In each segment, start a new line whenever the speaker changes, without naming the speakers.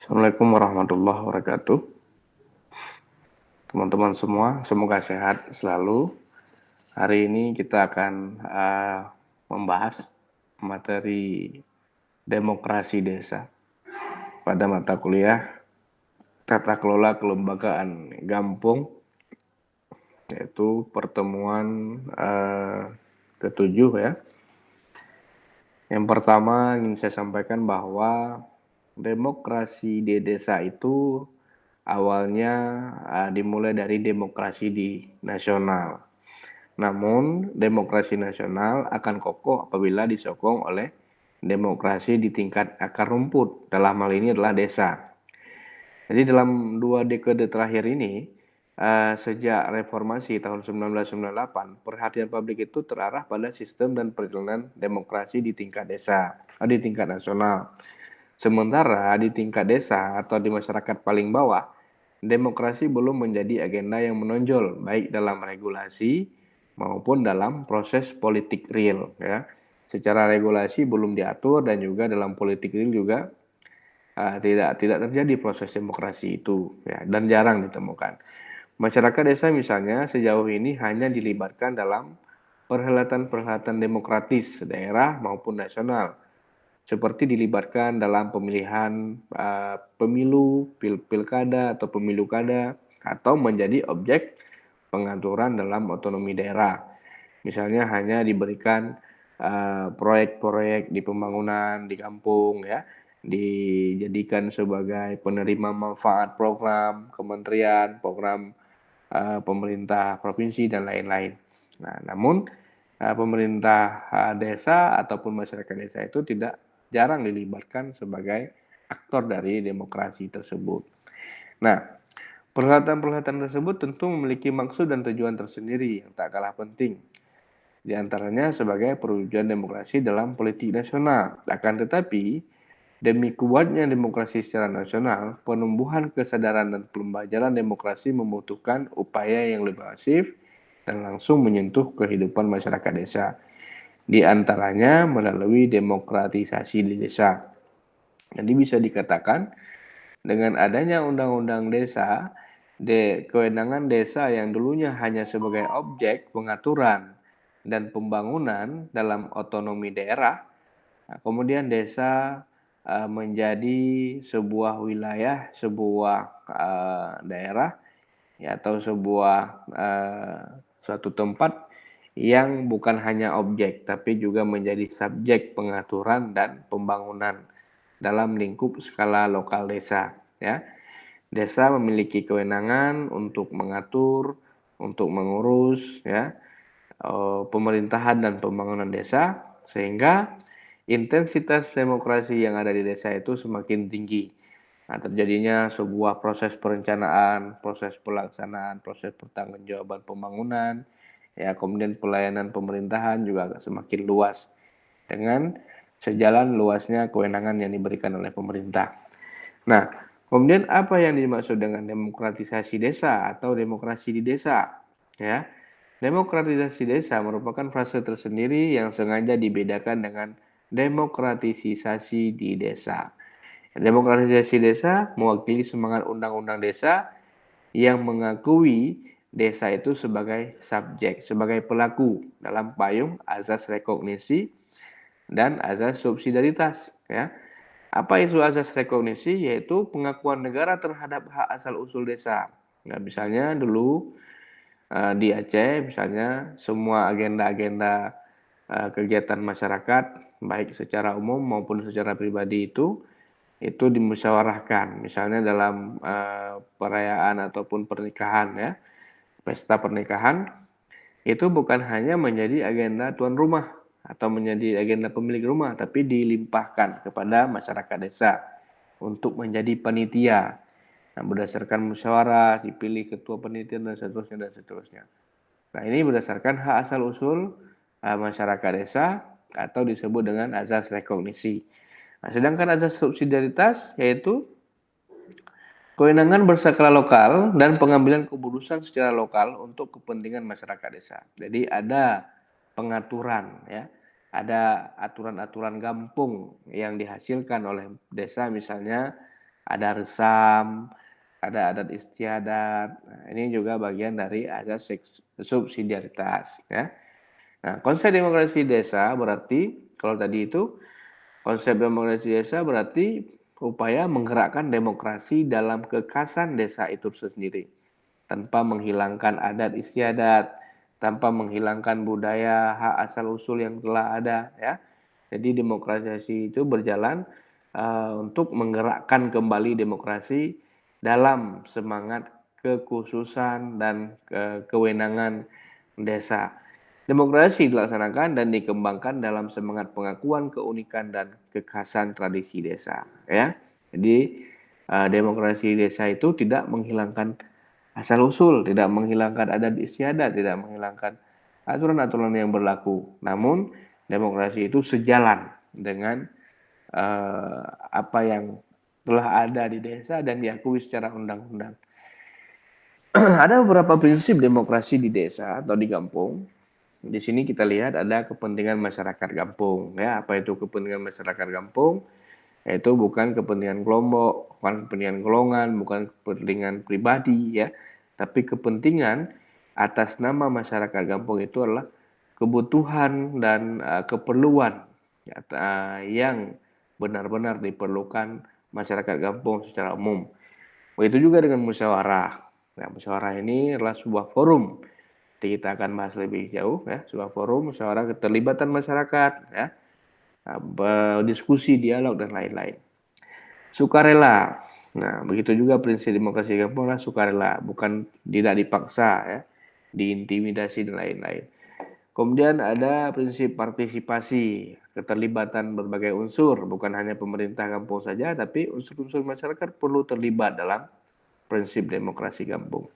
Assalamualaikum warahmatullahi wabarakatuh. Teman-teman semua, semoga sehat selalu. Hari ini kita akan membahas materi demokrasi desa pada mata kuliah Tata Kelola Kelembagaan Gampung, yaitu pertemuan ketujuh ya. Yang pertama ingin saya sampaikan bahwa demokrasi di desa itu awalnya dimulai dari demokrasi di nasional. Namun, demokrasi nasional akan kokoh apabila disokong oleh demokrasi di tingkat akar rumput. Dalam hal ini adalah desa. Jadi dalam 2 dekade terakhir ini, sejak reformasi tahun 1998, perhatian publik itu terarah pada sistem dan perjalanan demokrasi di tingkat desa, di tingkat nasional. Sementara di tingkat desa atau di masyarakat paling bawah, demokrasi belum menjadi agenda yang menonjol, baik dalam regulasi maupun dalam proses politik real. Ya. Secara regulasi belum diatur dan juga dalam politik real juga tidak terjadi proses demokrasi itu, ya, dan jarang ditemukan. Masyarakat desa misalnya sejauh ini hanya dilibatkan dalam perhelatan-perhelatan demokratis daerah maupun nasional, seperti dilibatkan dalam pemilihan pemilu, pilkada atau pemilu kada, atau menjadi objek pengaturan dalam otonomi daerah. Misalnya hanya diberikan proyek-proyek di pembangunan di kampung ya, dijadikan sebagai penerima manfaat program kementerian, program pemerintah provinsi dan lain-lain. Nah, namun pemerintah desa ataupun masyarakat desa itu tidak jarang dilibatkan sebagai aktor dari demokrasi tersebut. Nah, perhelatan-perhelatan tersebut tentu memiliki maksud dan tujuan tersendiri yang tak kalah penting. Di antaranya sebagai perwujudan demokrasi dalam politik nasional. Akan tetapi, demi kuatnya demokrasi secara nasional, penumbuhan kesadaran dan pembelajaran demokrasi membutuhkan upaya yang lebih masif dan langsung menyentuh kehidupan masyarakat desa. Di antaranya melalui demokratisasi di desa. Jadi bisa dikatakan dengan adanya undang-undang desa, kewenangan desa yang dulunya hanya sebagai objek pengaturan dan pembangunan dalam otonomi daerah, kemudian desa menjadi sebuah wilayah, sebuah daerah, ya, atau sebuah suatu tempat yang bukan hanya objek, tapi juga menjadi subjek pengaturan dan pembangunan dalam lingkup skala lokal desa. Ya, desa memiliki kewenangan untuk mengatur, untuk mengurus, ya, pemerintahan dan pembangunan desa, sehingga intensitas demokrasi yang ada di desa itu semakin tinggi. Nah, terjadinya sebuah proses perencanaan, proses pelaksanaan, proses pertanggungjawaban pembangunan, ya, kemudian pelayanan pemerintahan juga semakin luas dengan sejalan luasnya kewenangan yang diberikan oleh pemerintah. Nah, kemudian apa yang dimaksud dengan demokratisasi desa atau demokrasi di desa? Ya, demokratisasi desa merupakan frase tersendiri yang sengaja dibedakan dengan demokratisasi di desa. Demokratisasi desa mewakili semangat undang-undang desa yang mengakui desa itu sebagai subjek, sebagai pelaku dalam payung azas rekognisi dan azas subsidiaritas. Ya. Apa itu azas rekognisi? Yaitu pengakuan negara terhadap hak asal-usul desa. Nah, misalnya dulu di Aceh, misalnya semua agenda-agenda kegiatan masyarakat, baik secara umum maupun secara pribadi itu dimusyawarahkan, misalnya dalam perayaan ataupun pernikahan ya, pesta pernikahan itu bukan hanya menjadi agenda tuan rumah atau menjadi agenda pemilik rumah, tapi dilimpahkan kepada masyarakat desa untuk menjadi panitia. Nah, berdasarkan musyawarah, dipilih ketua panitia dan seterusnya dan seterusnya. Nah, ini berdasarkan hak asal usul masyarakat desa atau disebut dengan azas rekognisi. Nah, sedangkan azas subsidiaritas yaitu kewenangan berskala lokal dan pengambilan keputusan secara lokal untuk kepentingan masyarakat desa. Jadi ada pengaturan ya, ada aturan-aturan gampung yang dihasilkan oleh desa misalnya ada resam, ada adat istiadat. Nah, ini juga bagian dari azas subsidiaritas, ya. Nah, konsep demokrasi desa berarti kalau tadi itu konsep demokrasi desa berarti upaya menggerakkan demokrasi dalam kekhasan desa itu sendiri tanpa menghilangkan adat istiadat, tanpa menghilangkan budaya hak asal usul yang telah ada, ya. Jadi demokrasi itu berjalan untuk menggerakkan kembali demokrasi dalam semangat kekhususan dan kewenangan desa. Demokrasi dilaksanakan dan dikembangkan dalam semangat pengakuan keunikan dan kekhasan tradisi desa, ya. Jadi demokrasi desa itu tidak menghilangkan asal usul, tidak menghilangkan adat istiadat, tidak menghilangkan aturan-aturan yang berlaku. Namun demokrasi itu sejalan dengan apa yang telah ada di desa dan diakui secara undang-undang. Ada beberapa prinsip demokrasi di desa atau di kampung. Di sini kita lihat ada kepentingan masyarakat kampung. Ya, apa itu kepentingan masyarakat kampung? Yaitu bukan kepentingan kelompok, bukan kepentingan golongan, bukan kepentingan pribadi, ya, tapi kepentingan atas nama masyarakat kampung itu adalah kebutuhan dan keperluan, ya, yang benar-benar diperlukan masyarakat kampung secara umum. Begitu juga dengan musyawarah. Nah, musyawarah ini adalah sebuah forum. Kita akan bahas lebih jauh, ya, sebuah forum musyawarah keterlibatan masyarakat, ya, berdiskusi, dialog dan lain-lain. Sukarela. Nah, begitu juga prinsip demokrasi kampung adalah sukarela, bukan tidak dipaksa, ya, diintimidasi dan lain-lain. Kemudian ada prinsip partisipasi, keterlibatan berbagai unsur, bukan hanya pemerintah kampung saja, tapi unsur-unsur masyarakat perlu terlibat dalam prinsip demokrasi kampung.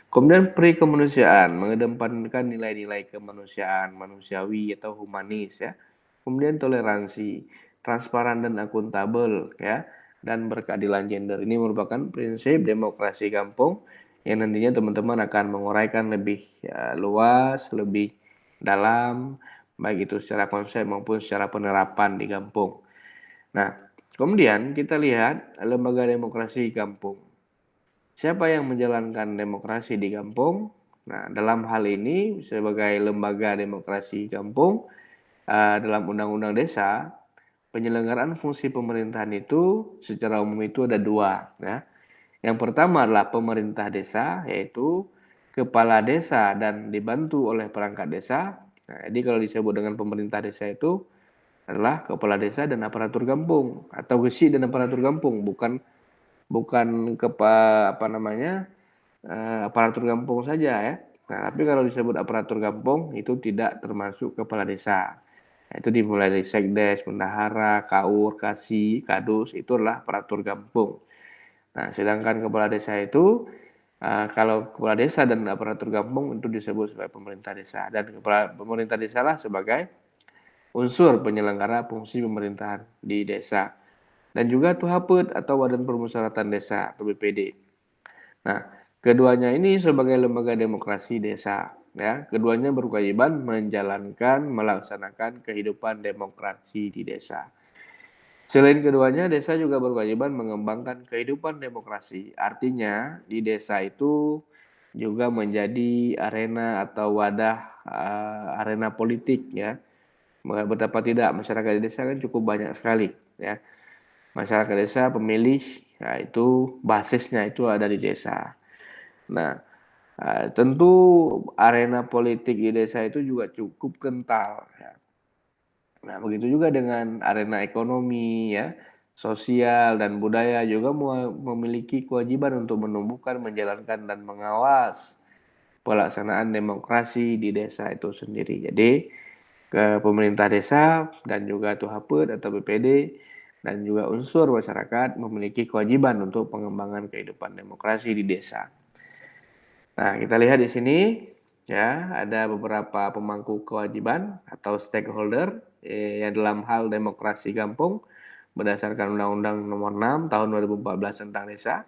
Kemudian kemanusiaan, mengedepankan nilai-nilai kemanusiaan, manusiawi atau humanis, ya. Kemudian toleransi, transparan dan akuntabel, ya, dan berkeadilan gender. Ini merupakan prinsip demokrasi kampung yang nantinya teman-teman akan menguraikan lebih luas, lebih dalam, baik itu secara konsep maupun secara penerapan di kampung. Nah, kemudian kita lihat lembaga demokrasi kampung. Siapa yang menjalankan demokrasi di kampung? Nah, dalam hal ini sebagai lembaga demokrasi kampung dalam Undang-Undang Desa, penyelenggaraan fungsi pemerintahan itu secara umum itu ada dua, ya. Yang pertama adalah pemerintah desa, yaitu kepala desa dan dibantu oleh perangkat desa. Nah, jadi kalau disebut dengan pemerintah desa itu adalah kepala desa dan aparatur kampung atau gesi dan aparatur kampung, bukan bukan apa namanya aparatur kampung saja, ya. Nah, tapi kalau disebut aparatur kampung itu tidak termasuk kepala desa. Itu dimulai dari sekdes, bendahara, kaur, kasih, kadus, itulah aparatur kampung. Nah, sedangkan kepala desa itu kalau kepala desa dan aparatur kampung itu disebut sebagai pemerintah desa, dan kepala pemerintah desa lah sebagai unsur penyelenggara fungsi pemerintahan di desa. Dan juga TUHAPED atau Badan Permusyawaratan Desa atau BPD. Nah, keduanya ini sebagai lembaga demokrasi desa, ya. Keduanya berkewajiban menjalankan, melaksanakan kehidupan demokrasi di desa. Selain keduanya, desa juga berkewajiban mengembangkan kehidupan demokrasi. Artinya, di desa itu juga menjadi arena atau wadah arena politik, ya. Betapa tidak, masyarakat di desa kan cukup banyak sekali, ya. Masyarakat desa pemilih, ya, itu basisnya itu ada di desa. Nah, tentu arena politik di desa itu juga cukup kental, ya. Nah, begitu juga dengan arena ekonomi, ya, sosial dan budaya juga memiliki kewajiban untuk menumbuhkan, menjalankan dan mengawas pelaksanaan demokrasi di desa itu sendiri. Jadi, ke pemerintah desa dan juga TUHAPED atau BPD dan juga unsur masyarakat memiliki kewajiban untuk pengembangan kehidupan demokrasi di desa. Nah, kita lihat di sini, ya, ada beberapa pemangku kewajiban atau stakeholder yang dalam hal demokrasi kampung berdasarkan Undang-Undang Nomor 6 Tahun 2014 tentang desa.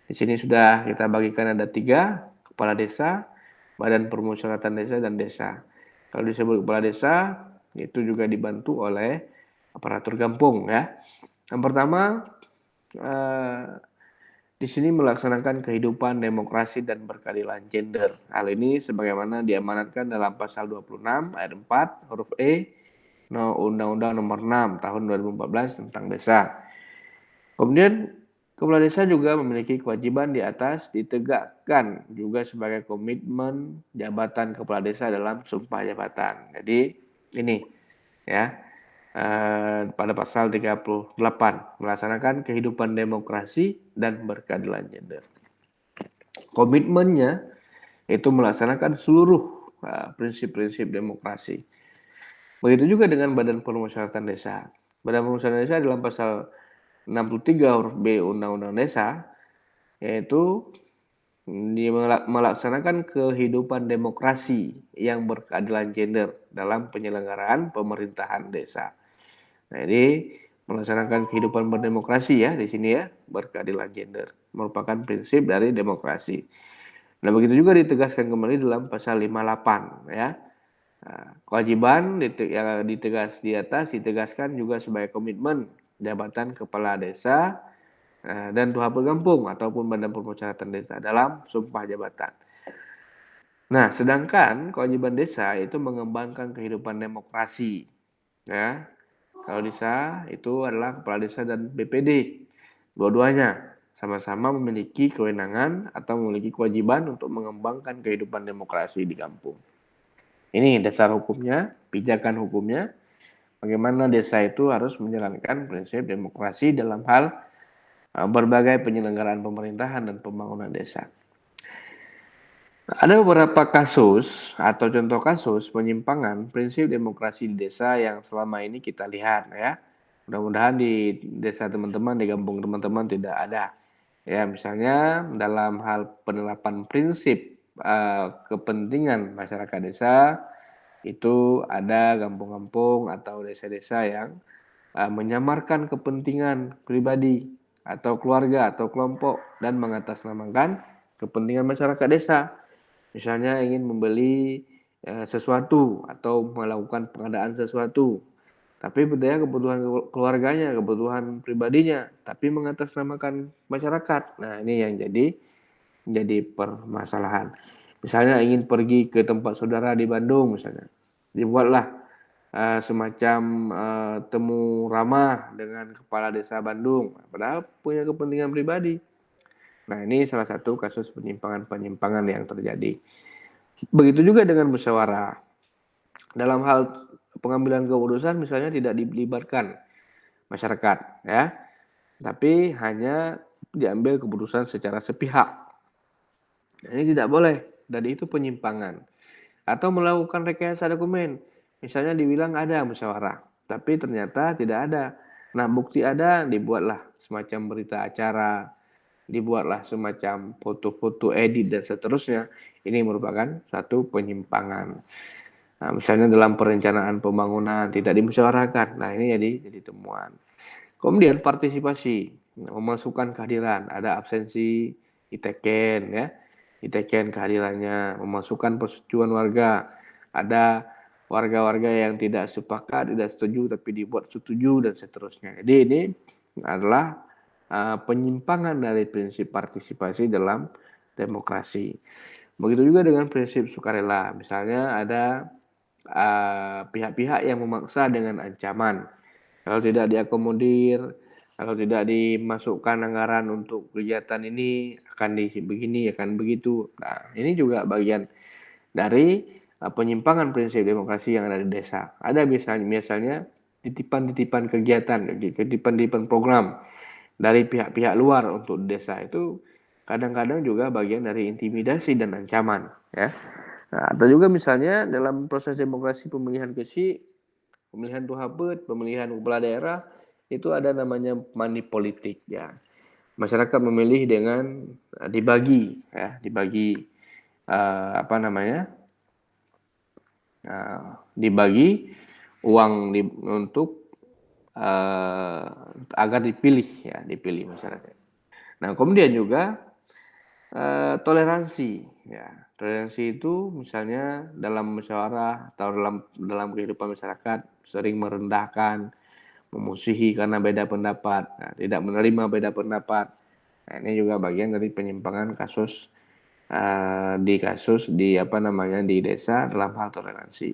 Di sini sudah kita bagikan ada 3, kepala desa, badan permusyawaratan desa, dan desa. Kalau disebut kepala desa, itu juga dibantu oleh aparatur kampung, ya. Yang pertama, di sini melaksanakan kehidupan demokrasi dan berkeadilan gender. Hal ini sebagaimana diamanatkan dalam pasal 26 ayat 4 huruf E Undang-Undang Nomor 6 Tahun 2014 tentang desa. Kemudian kepala desa juga memiliki kewajiban di atas ditegakkan juga sebagai komitmen jabatan kepala desa dalam sumpah jabatan. Jadi ini ya pada pasal 38 melaksanakan kehidupan demokrasi dan berkeadilan gender. Komitmennya itu melaksanakan seluruh prinsip-prinsip demokrasi. Begitu juga dengan Badan Permusyawaratan Desa. Badan Permusyawaratan Desa dalam pasal 63 huruf B Undang-Undang Desa yaitu melaksanakan kehidupan demokrasi yang berkeadilan gender dalam penyelenggaraan pemerintahan desa. Nah, ini melaksanakan kehidupan berdemokrasi ya di sini ya, berkeadilan gender merupakan prinsip dari demokrasi. Nah, begitu juga ditegaskan kembali dalam pasal 58 ya. Nah, kewajiban yang di atas ditegaskan juga sebagai komitmen jabatan kepala desa dan tuha pegampung ataupun badan permusyawaratan desa dalam sumpah jabatan. Nah, sedangkan kewajiban desa itu mengembangkan kehidupan demokrasi. Ya, kalau desa itu adalah kepala desa dan BPD. Dua-duanya sama-sama memiliki kewenangan atau memiliki kewajiban untuk mengembangkan kehidupan demokrasi di kampung. Ini dasar hukumnya, pijakan hukumnya, bagaimana desa itu harus menjalankan prinsip demokrasi dalam hal berbagai penyelenggaraan pemerintahan dan pembangunan desa. Ada beberapa kasus atau contoh kasus penyimpangan prinsip demokrasi di desa yang selama ini kita lihat ya. Mudah-mudahan di desa teman-teman, di kampung teman-teman tidak ada. Ya, misalnya dalam hal penerapan prinsip kepentingan masyarakat desa itu ada kampung-kampung atau desa-desa yang menyamarkan kepentingan pribadi atau keluarga atau kelompok dan mengatasnamakan kepentingan masyarakat desa. Misalnya ingin membeli sesuatu atau melakukan pengadaan sesuatu, tapi berdaya kebutuhan keluarganya, kebutuhan pribadinya, tapi mengatasnamakan masyarakat. Nah, ini yang jadi permasalahan. Misalnya ingin pergi ke tempat saudara di Bandung misalnya, dibuatlah semacam temu ramah dengan kepala desa Bandung, padahal punya kepentingan pribadi. Nah, ini salah satu kasus penyimpangan-penyimpangan yang terjadi. Begitu juga dengan musyawarah. Dalam hal pengambilan keputusan misalnya tidak dilibatkan masyarakat, ya, tapi hanya diambil keputusan secara sepihak. Nah, ini tidak boleh, dan itu penyimpangan. Atau melakukan rekayasa dokumen, misalnya dibilang ada musyawarah, tapi ternyata tidak ada. Nah, bukti ada, dibuatlah semacam berita acara, dibuatlah semacam foto-foto edit dan seterusnya. Ini merupakan satu penyimpangan. Nah, misalnya dalam perencanaan pembangunan tidak dimusyawarahkan. Nah, ini jadi temuan. Kemudian partisipasi, memasukkan kehadiran, ada absensi diteken ya. Diteken kehadirannya, memasukkan persetujuan warga. Ada warga-warga yang tidak sepakat, tidak setuju tapi dibuat setuju dan seterusnya. Jadi ini adalah penyimpangan dari prinsip partisipasi dalam demokrasi. Begitu juga dengan prinsip sukarela. Misalnya ada pihak-pihak yang memaksa dengan ancaman. Kalau tidak diakomodir, kalau tidak dimasukkan anggaran untuk kegiatan ini akan begini, akan begitu. Nah, ini juga bagian dari penyimpangan prinsip demokrasi yang ada di desa. Ada misalnya titipan-titipan kegiatan, titipan-titipan program dari pihak-pihak luar untuk desa itu kadang-kadang juga bagian dari intimidasi dan ancaman, ya. Nah, atau juga misalnya dalam proses demokrasi pemilihan kesi, pemilihan tuhabet, pemilihan kepala daerah itu ada namanya money politik, ya. Masyarakat memilih dengan dibagi, ya, dibagi apa namanya, dibagi uang untuk agar dipilih, ya, dipilih masyarakat. Nah, kemudian juga toleransi, ya. Toleransi itu misalnya dalam musyawarah atau dalam kehidupan masyarakat sering merendahkan, memusuhi karena beda pendapat, nah, tidak menerima beda pendapat. Nah, ini juga bagian dari penyimpangan kasus di desa dalam hal toleransi.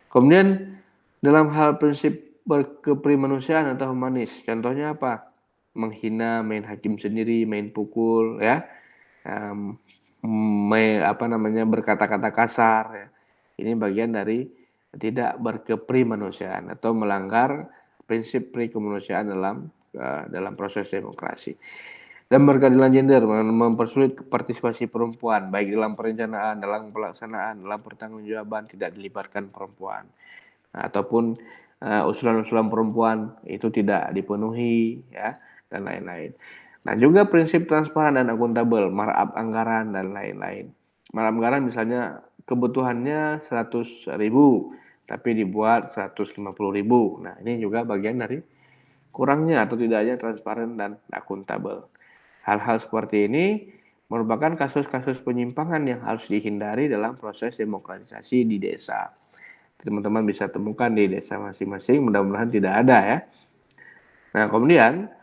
Kemudian dalam hal prinsip berkeprimanusiaan atau humanis, contohnya apa? Menghina, main hakim sendiri, main pukul, ya, berkata-kata kasar, ya. Ini bagian dari tidak berkeprimanusiaan atau melanggar prinsip kemanusiaan dalam proses demokrasi. Dan berkeadilan gender, mempersulit partisipasi perempuan baik dalam perencanaan, dalam pelaksanaan, dalam pertanggungjawaban, tidak dilibatkan perempuan. Nah, ataupun usulan-usulan perempuan itu tidak dipenuhi, ya, dan lain-lain. Nah, juga prinsip transparan dan akuntabel, markup anggaran dan lain-lain. Markup anggaran misalnya kebutuhannya 100.000 tapi dibuat 150.000. Nah, ini juga bagian dari kurangnya atau tidaknya transparan dan akuntabel. Hal-hal seperti ini merupakan kasus-kasus penyimpangan yang harus dihindari dalam proses demokratisasi di desa. Teman-teman bisa temukan di desa masing-masing, mudah-mudahan tidak ada, ya. Nah, kemudian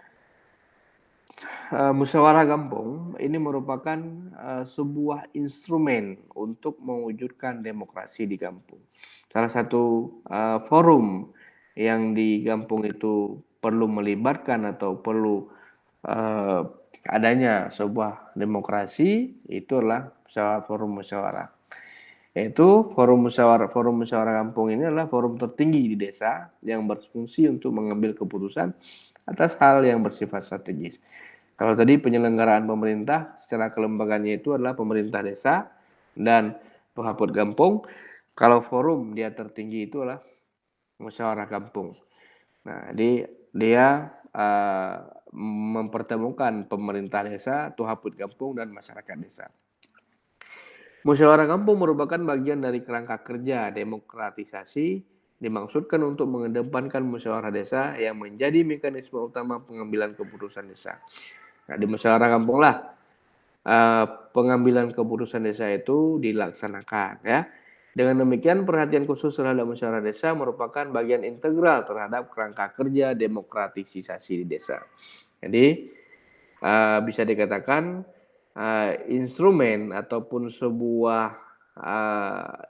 musyawarah kampung ini merupakan sebuah instrumen untuk mewujudkan demokrasi di kampung. Salah satu forum yang di kampung itu perlu melibatkan atau perlu adanya sebuah demokrasi itu adalah forum musyawarah. Yaitu forum musyawarah kampung ini adalah forum tertinggi di desa yang berfungsi untuk mengambil keputusan atas hal yang bersifat strategis. Kalau tadi penyelenggaraan pemerintah secara kelembagaannya itu adalah pemerintah desa dan penghaput kampung. Kalau forum dia tertinggi itu adalah musyawarah kampung. Nah, dia mempertemukan pemerintah desa, penghaput kampung, dan masyarakat desa. Musyawarah kampung merupakan bagian dari kerangka kerja demokratisasi, dimaksudkan untuk mengedepankan musyawarah desa yang menjadi mekanisme utama pengambilan keputusan desa. Nah, di musyawarah kampung lah pengambilan keputusan desa itu dilaksanakan, ya. Dengan demikian perhatian khusus terhadap musyawarah desa merupakan bagian integral terhadap kerangka kerja demokratisasi di desa. Jadi bisa dikatakan instrumen ataupun sebuah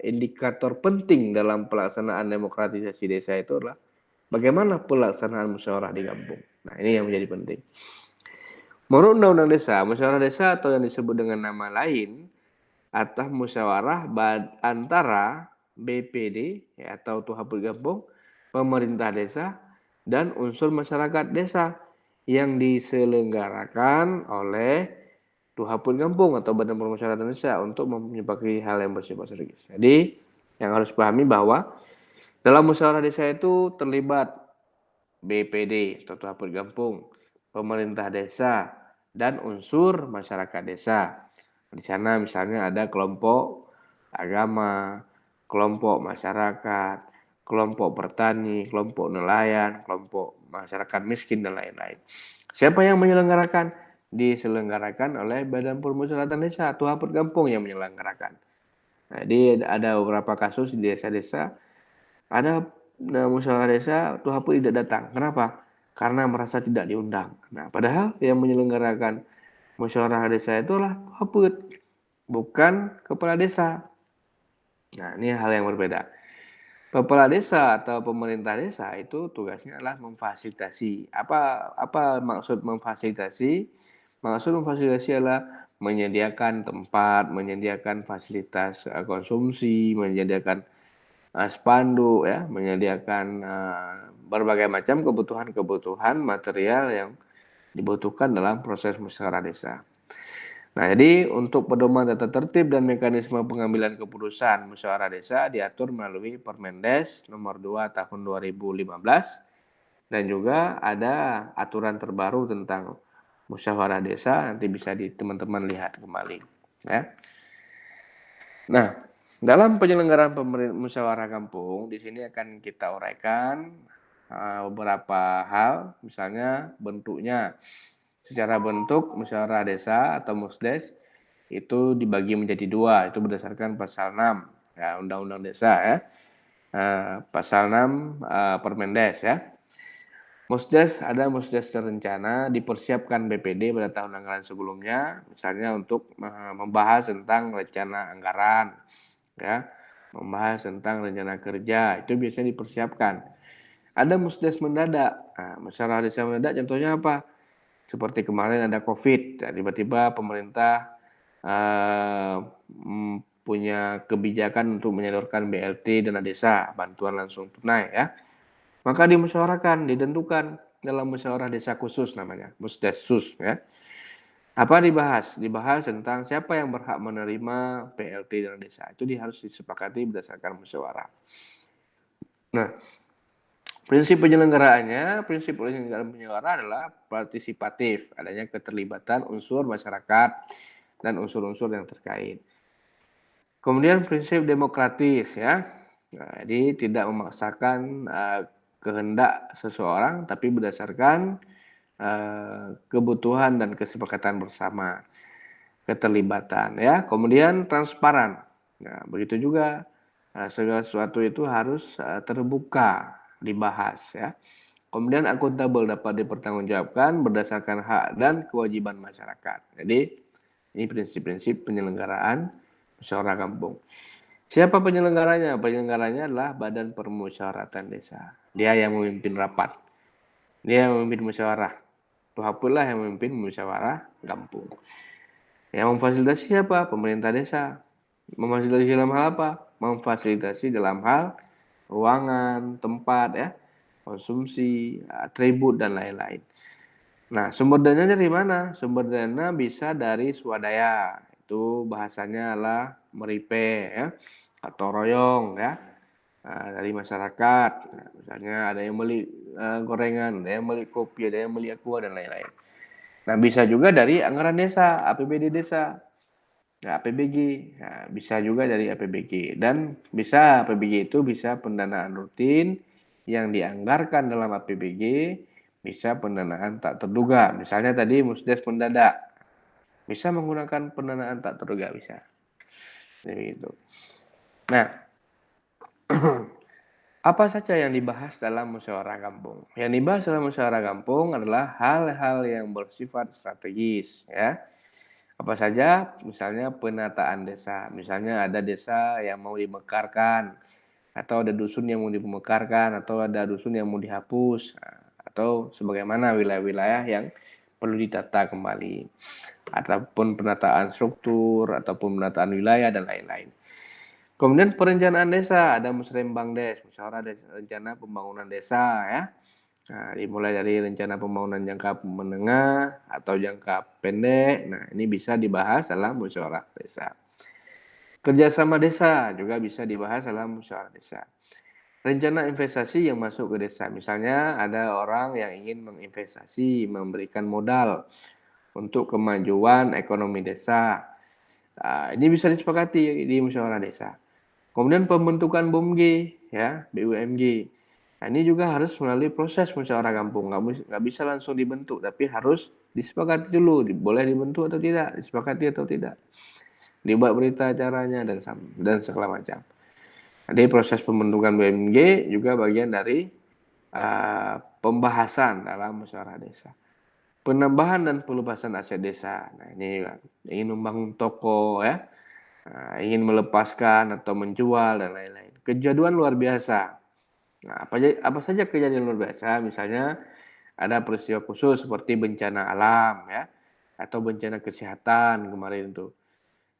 indikator penting dalam pelaksanaan demokratisasi desa itu adalah bagaimana pelaksanaan musyawarah di kampung. Nah, ini yang menjadi penting. Menurut Undang-Undang Desa, musyawarah desa atau yang disebut dengan nama lain atau musyawarah antara BPD atau penghaput kampung, pemerintah desa, dan unsur masyarakat desa yang diselenggarakan oleh penghaput kampung atau Badan Permusyawaratan Desa untuk menyepakati hal yang bersifat strategis. Jadi yang harus pahami bahwa dalam musyawarah desa itu terlibat BPD atau penghaput kampung, pemerintah desa, dan unsur masyarakat desa. Di sana misalnya ada kelompok agama, kelompok masyarakat, kelompok petani, kelompok nelayan, kelompok masyarakat miskin, dan lain-lain. Siapa yang menyelenggarakan? Diselenggarakan oleh Badan Permusyawaratan Desa atau penghaput kampung yang menyelenggarakan. Nah, jadi ada beberapa kasus di desa-desa, ada musyawarah desa, penghaput tidak datang. Kenapa? Karena merasa tidak diundang. Nah, padahal yang menyelenggarakan musyawarah desa itulah penghaput, bukan kepala desa. Nah, ini hal yang berbeda. Kepala desa atau pemerintah desa itu tugasnya adalah memfasilitasi. Apa maksud memfasilitasi? Maksud memfasilitasi adalah menyediakan tempat, menyediakan fasilitas konsumsi, menyediakan spanduk, ya, menyediakan berbagai macam kebutuhan-kebutuhan material yang dibutuhkan dalam proses musyawarah desa. Nah, jadi untuk pedoman tata tertib dan mekanisme pengambilan keputusan musyawarah desa diatur melalui Permendes nomor 2 tahun 2015 dan juga ada aturan terbaru tentang musyawarah desa, nanti bisa teman-teman lihat kembali, ya. Nah, dalam penyelenggaraan musyawarah kampung, di sini akan kita uraikan beberapa hal, misalnya bentuknya. Secara bentuk, musyawarah desa atau musdes itu dibagi menjadi dua, itu berdasarkan pasal 6 ya, Undang-Undang Desa, ya. Pasal 6 Permendes, ya. Musdes, ada musdes terencana dipersiapkan BPD pada tahun anggaran sebelumnya, misalnya untuk membahas tentang rencana anggaran, ya, membahas tentang rencana kerja, itu biasanya dipersiapkan. Ada musdes mendadak. Nah, masalah desa mendadak contohnya apa? Seperti kemarin ada COVID, nah, tiba-tiba pemerintah punya kebijakan untuk menyalurkan BLT dana desa, bantuan langsung tunai, ya. Maka dimusyawarahkan, ditentukan dalam musyawarah desa khusus namanya, Musdesus, ya. Apa dibahas? Dibahas tentang siapa yang berhak menerima PLT dana desa. Itu harus disepakati berdasarkan musyawarah. Nah, prinsip penyelenggaraan musyawarah adalah partisipatif, adanya keterlibatan unsur masyarakat dan unsur-unsur yang terkait. Kemudian prinsip demokratis, ya. Nah, jadi tidak memaksakan kehendak seseorang, tapi berdasarkan kebutuhan dan kesepakatan bersama, keterlibatan, ya. Kemudian transparan. Nah, begitu juga segala sesuatu itu harus terbuka, dibahas, ya. Kemudian akuntabel, dapat dipertanggungjawabkan berdasarkan hak dan kewajiban masyarakat. Jadi ini prinsip-prinsip penyelenggaraan musyawarah kampung. Siapa penyelenggaranya? Penyelenggaranya adalah Badan Permusyawaratan Desa. Dia yang memimpin rapat. Dia yang memimpin musyawarah. Pula yang memimpin musyawarah kampung. Yang memfasilitasi siapa? Pemerintah desa. Memfasilitasi dalam hal apa? Memfasilitasi dalam hal ruangan, tempat, ya, konsumsi, atribut, dan lain-lain. Nah, sumber dananya dari mana? Sumber dana bisa dari swadaya. Itu bahasanya adalah meripe, ya, atau royong, ya. Dari masyarakat. Nah, misalnya ada yang beli gorengan, ada yang beli kopi, ada yang beli aqua, dan lain-lain. Nah, bisa juga dari anggaran desa, APBD desa. Nah, APBG, nah, bisa juga dari APBG. Dan bisa APBG itu bisa pendanaan rutin yang dianggarkan dalam APBG, bisa pendanaan tak terduga. Misalnya tadi musdes mendadak, bisa menggunakan pendanaan tak terduga, bisa. Jadi itu. Nah, apa saja yang dibahas dalam musyawarah kampung? Yang dibahas dalam musyawarah kampung adalah hal-hal yang bersifat strategis, ya. Apa saja? Misalnya penataan desa. Misalnya ada desa yang mau dimekarkan, atau ada dusun yang mau dimekarkan, atau ada dusun yang mau dihapus, atau sebagaimana wilayah-wilayah yang perlu ditata kembali, ataupun penataan struktur, ataupun penataan wilayah, dan lain-lain. Kemudian perencanaan desa, ada musrembangdes, musyawarah rencana pembangunan desa, ya. Nah, dimulai dari rencana pembangunan jangka menengah atau jangka pendek. Nah, ini bisa dibahas dalam musyawarah desa. Kerjasama desa juga bisa dibahas dalam musyawarah desa. Rencana investasi yang masuk ke desa. Misalnya ada orang yang ingin menginvestasi, memberikan modal untuk kemajuan ekonomi desa. Nah, ini bisa disepakati di musyawarah desa. Kemudian pembentukan BUMG, ya, BUMG. Nah, ini juga harus melalui proses musyawarah kampung. Nggak bisa langsung dibentuk, tapi harus disepakati dulu, boleh dibentuk atau tidak, disepakati atau tidak, dibuat berita acaranya, dan segala macam. Jadi proses pembentukan BUMG juga bagian dari pembahasan dalam musyawarah desa. Penambahan dan pelupasan aset desa. Nah, ini ingin membangun toko, ya, ingin melepaskan atau menjual, dan lain-lain. Kejadian luar biasa. Nah, apa saja kejadian luar biasa? Misalnya ada peristiwa khusus seperti bencana alam, ya, atau bencana kesehatan kemarin itu,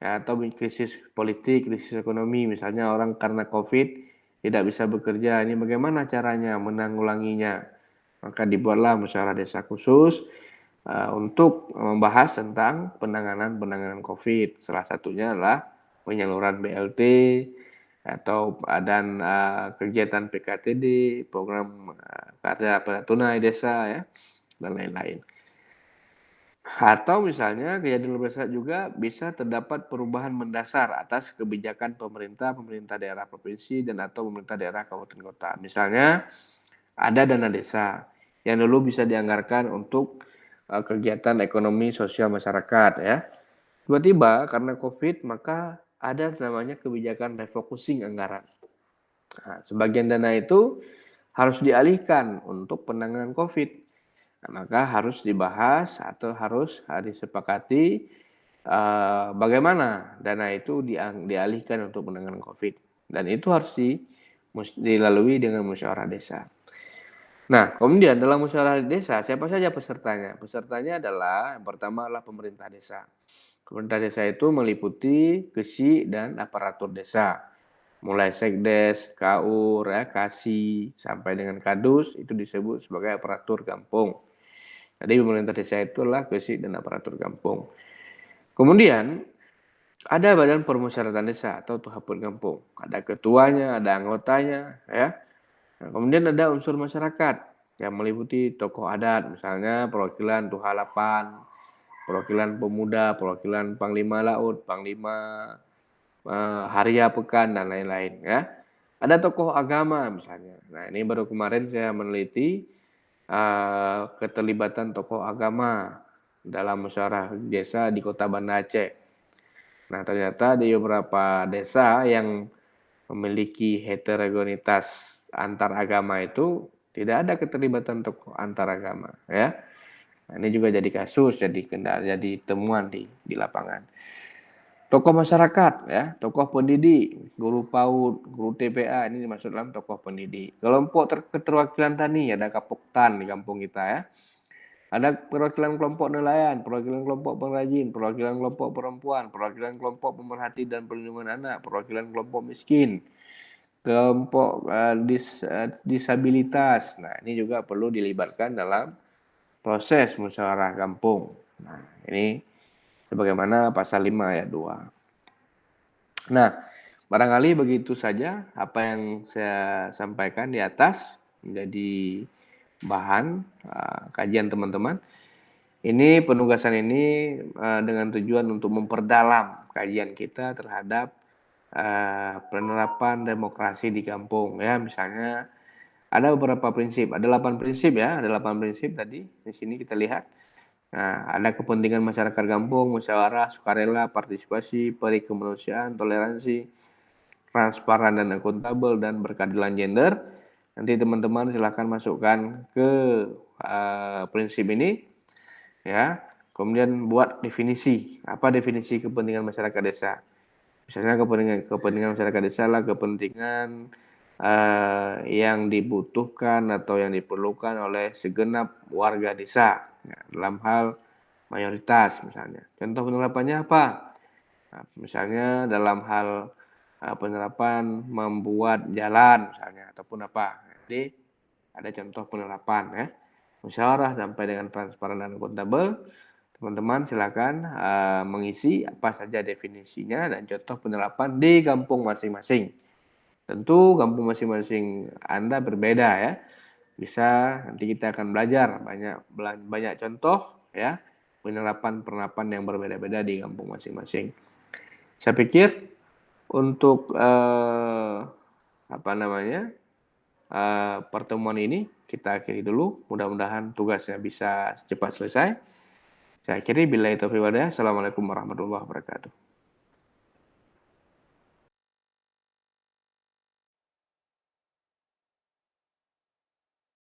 ya, atau krisis politik, krisis ekonomi. Misalnya orang karena COVID tidak bisa bekerja. Ini bagaimana caranya menanggulanginya? Maka dibuatlah musyawarah desa khusus untuk membahas tentang penanganan COVID. Salah satunya adalah penyaluran BLT atau dan kegiatan PKTD, program karya tunai desa, ya, dan lain-lain. Atau misalnya kejadian luar biasa juga bisa terdapat perubahan mendasar atas kebijakan pemerintah daerah provinsi dan atau pemerintah daerah kabupaten kota. Misalnya ada dana desa yang dulu bisa dianggarkan untuk kegiatan ekonomi sosial masyarakat, ya. Tiba-tiba karena COVID maka ada namanya kebijakan refocusing anggaran. Nah, sebagian dana itu harus dialihkan untuk penanganan COVID. Nah, maka harus dibahas atau harus disepakati bagaimana dana itu dialihkan untuk penanganan COVID. Dan itu harus dilalui dengan musyawarah desa. Nah, kemudian dalam musyawarah desa, siapa saja pesertanya? Pesertanya adalah, yang pertama adalah pemerintah desa. Pemerintah desa itu meliputi KSI dan aparatur desa. Mulai Sekdes, KUR, KASI, sampai dengan Kadus, itu disebut sebagai aparatur kampung. Jadi pemerintah desa itu adalah KSI dan aparatur kampung. Kemudian, ada badan permusyawaratan desa atau Tuhapun Kampung. Ada ketuanya, ada anggotanya, ya. Nah, kemudian ada unsur masyarakat yang meliputi tokoh adat, misalnya perwakilan Tuhalapan, perwakilan pemuda, perwakilan Panglima Laut, Panglima Haria Pekan, dan lain-lain. Ya. Ada tokoh agama misalnya. Nah, ini baru kemarin saya meneliti keterlibatan tokoh agama dalam musyawarah desa di Kota Banda Aceh. Nah, ternyata di beberapa desa yang memiliki heterogenitas antar agama itu tidak ada keterlibatan tokoh antar agama, ya. Nah, ini juga jadi kasus, jadi temuan di lapangan. Tokoh masyarakat, ya, tokoh pendidik, guru PAUD, guru TPA, ini dimaksud dalam tokoh pendidik. Kelompok keterwakilan tani, ada Kapoktan di kampung kita, ya. Ada perwakilan kelompok nelayan, perwakilan kelompok pengrajin, perwakilan kelompok perempuan, perwakilan kelompok pemerhati dan perlindungan anak, perwakilan kelompok miskin, kelompok disabilitas. Nah, ini juga perlu dilibatkan dalam proses musyawarah kampung. Nah, ini sebagaimana pasal 5 ayat 2. Nah, barangkali begitu saja apa yang saya sampaikan di atas menjadi bahan kajian teman-teman. Ini penugasan ini dengan tujuan untuk memperdalam kajian kita terhadap penerapan demokrasi di kampung, ya. Misalnya ada beberapa prinsip, ada 8 prinsip, ya, ada 8 prinsip tadi di sini kita lihat. Nah, ada kepentingan masyarakat kampung, musyawarah, sukarela, partisipasi, perikemanusiaan, toleransi, transparan dan akuntabel, dan berkeadilan gender. Nanti teman-teman silahkan masukkan ke prinsip ini, ya. Kemudian buat definisi. Apa definisi kepentingan masyarakat desa? Misalnya kepentingan masyarakat desa lah kepentingan yang dibutuhkan atau yang diperlukan oleh segenap warga desa, ya, dalam hal mayoritas misalnya. Contoh penerapannya apa? Nah, misalnya dalam hal penerapan membuat jalan misalnya ataupun apa. Jadi ada contoh penerapan, ya. Musyawarah sampai dengan transparan dan akuntabel. Teman-teman silakan mengisi apa saja definisinya dan contoh penerapan di kampung masing-masing. Tentu kampung masing-masing Anda berbeda, ya. Bisa nanti kita akan belajar banyak contoh, ya, penerapan yang berbeda-beda di kampung masing-masing. Saya pikir untuk pertemuan ini kita akhiri dulu. Mudah-mudahan tugasnya bisa cepat selesai. Saya akhiri, billahi taufiq wal hidayah. Assalamualaikum warahmatullahi wabarakatuh.